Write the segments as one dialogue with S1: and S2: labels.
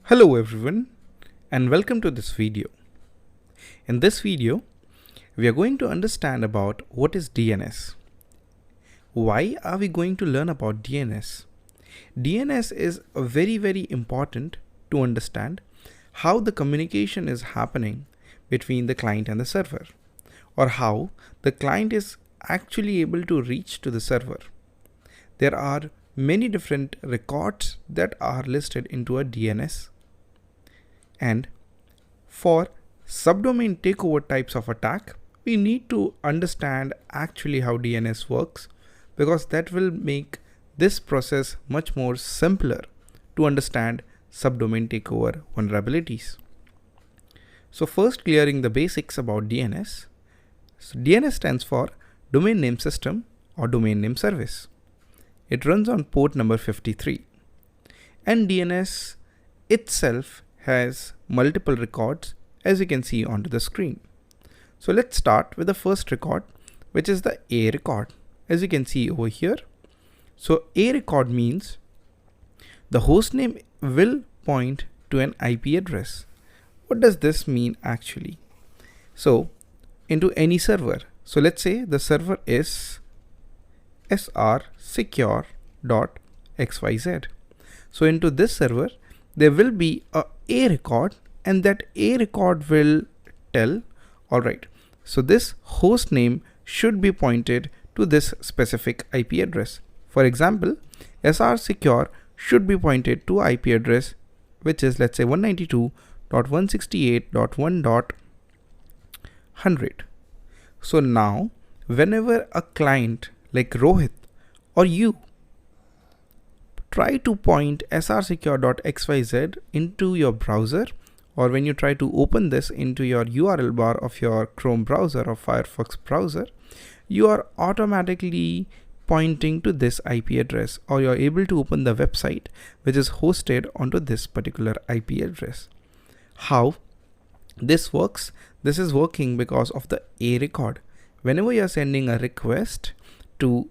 S1: Hello everyone and welcome to this video. In this video, we are going to understand about what is DNS. Why are we going to learn about DNS? DNS is very important to understand how the communication is happening between the client and the server, or how the client is actually able to reach to the server. There are many different records that are listed into a DNS. And for subdomain takeover types of attack, we need to understand actually how DNS works, because that will make this process much more simpler to understand subdomain takeover vulnerabilities. So first, clearing the basics about DNS. So DNS stands for Domain Name System or Domain Name Service. It runs on port number 53. And DNS itself has multiple records, as you can see onto the screen. So let's start with the first record, which is the A record, as you can see over here. So A record means the hostname will point to an IP address. What does this mean actually? So into any server. So let's say the server is srsecure.xyz. So into this server, there will be a record, and that A record will tell, alright, so this host name should be pointed to this specific IP address. For example, srsecure should be pointed to IP address, which is, let's say, 192.168.1.100. So now, whenever a client like Rohit or you try to point srsecure.xyz into your browser, or when you try to open this into your URL bar of your Chrome browser or Firefox browser, you are automatically pointing to this IP address, or you're able to open the website which is hosted onto this particular IP address. How this works? This is working because of the A record. Whenever you're sending a request to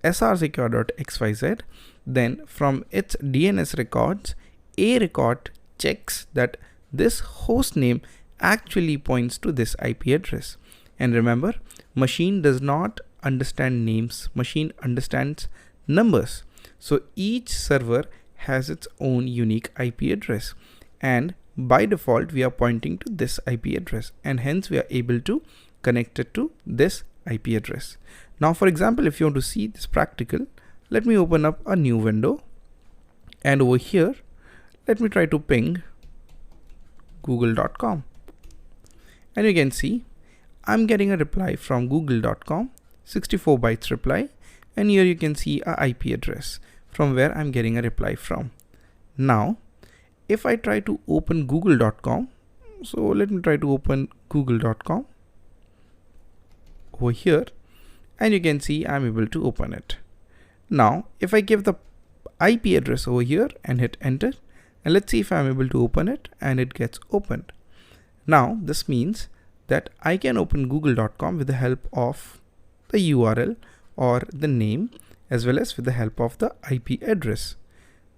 S1: srsecure.xyz, then from its DNS records, A record checks that this host name actually points to this IP address. And remember, machine does not understand names, machine understands numbers. So each server has its own unique IP address, and by default we are pointing to this IP address, and hence we are able to connect it to this IP address. Now, for example, if you want to see this practical, let me open up a new window, and over here, let me try to ping google.com. And you can see I'm getting a reply from google.com, 64 bytes reply. And here you can see a IP address from where I'm getting a reply from. Now, if I try to open google.com, so let me try to open google.com over here, and you can see I'm able to open it. Now, if I give the IP address over here and hit enter, and let's see if I'm able to open it, and it gets opened. Now, this means that I can open google.com with the help of the URL or the name, as well as with the help of the IP address.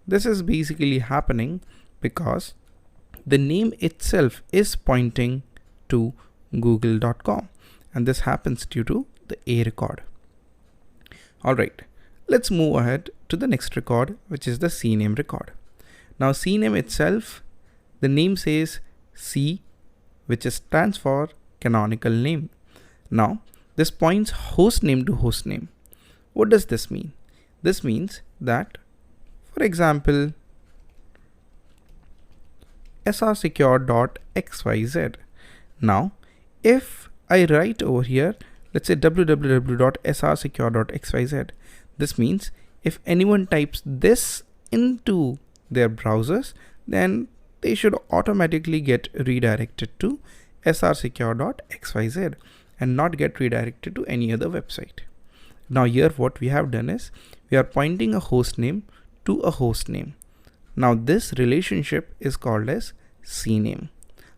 S1: This is basically happening because the name itself is pointing to google.com, and this happens due to the A record. Alright, let's move ahead to the next record, which is the CNAME record. Now CNAME itself, the name says C, which stands for canonical name. Now this points host name to host name. What does this mean? This means that, for example, srsecure.xyz. Now, if I write over here, let's say www.srsecure.xyz, this means if anyone types this into their browsers, then they should automatically get redirected to srsecure.xyz and not get redirected to any other website. Now here what we have done is we are pointing a host name to a host name. Now this relationship is called as CNAME.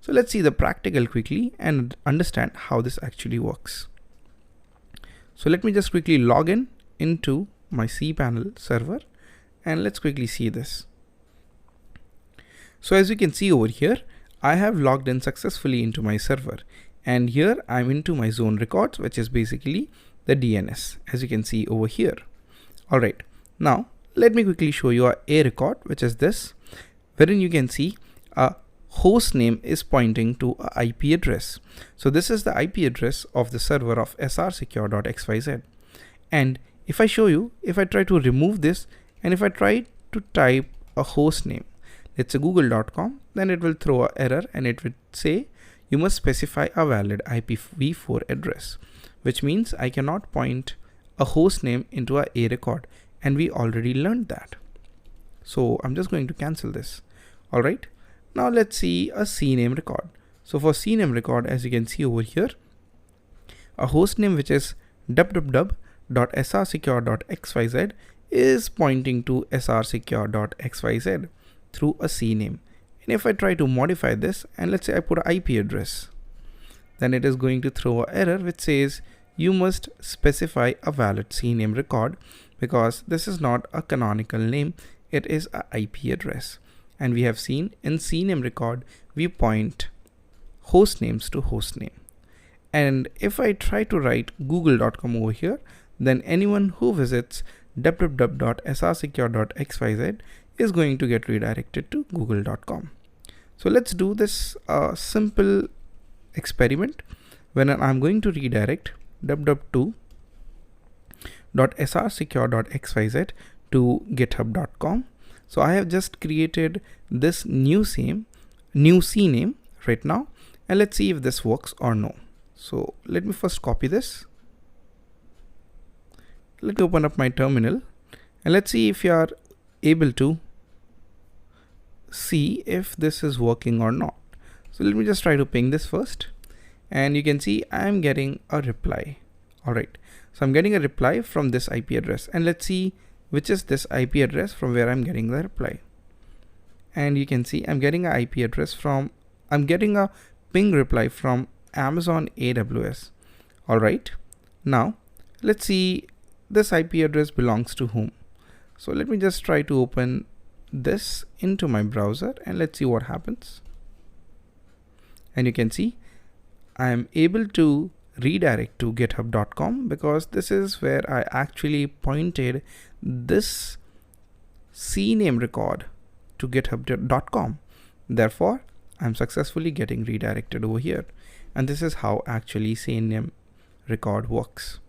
S1: So let's see the practical quickly and understand how this actually works. So let me just quickly log in into my cPanel server, and let's quickly see this. So as you can see over here, I have logged in successfully into my server, and here I'm into my zone records, which is basically the DNS, as you can see over here. Alright, now let me quickly show you a record, which is this, wherein you can see a host name is pointing to a IP address. So this is the IP address of the server of srsecure.xyz. And if I show you, if I try to remove this, and if I try to type a host name, let's say google.com, then it will throw an error and it will say you must specify a valid IPv4 address, which means I cannot point a host name into a record, and we already learned that. So I'm just going to cancel this. All right, now let's see a CNAME record. So for CNAME record, as you can see over here, a host name which is www.srsecure.xyz is pointing to srsecure.xyz through a CNAME. And if I try to modify this, and let's say I put an IP address, then it is going to throw an error which says you must specify a valid CNAME record, because this is not a canonical name, it is an IP address. And we have seen in CNAME record, we point host names to host name. And if I try to write google.com over here, then anyone who visits www.srsecure.xyz is going to get redirected to google.com. So let's do this simple experiment when I'm going to redirect www.srsecure.xyz to github.com. So I have just created this new CNAME right now, and let's see if this works or no. So let me first copy this. Let me open up my terminal, and let's see if you are able to see if this is working or not. So let me just try to ping this first, and you can see I'm getting a reply. All right, so I'm getting a reply from this IP address, and let's see which is this IP address from where I'm getting the reply. And you can see I'm getting an IP address from, I'm getting a ping reply from Amazon AWS. All right, now let's see this IP address belongs to whom. So let me just try to open this into my browser, and let's see what happens. And you can see I am able to redirect to github.com, because this is where I actually pointed this CNAME record to github.com. Therefore, I'm successfully getting redirected over here. And this is how actually CNAME record works.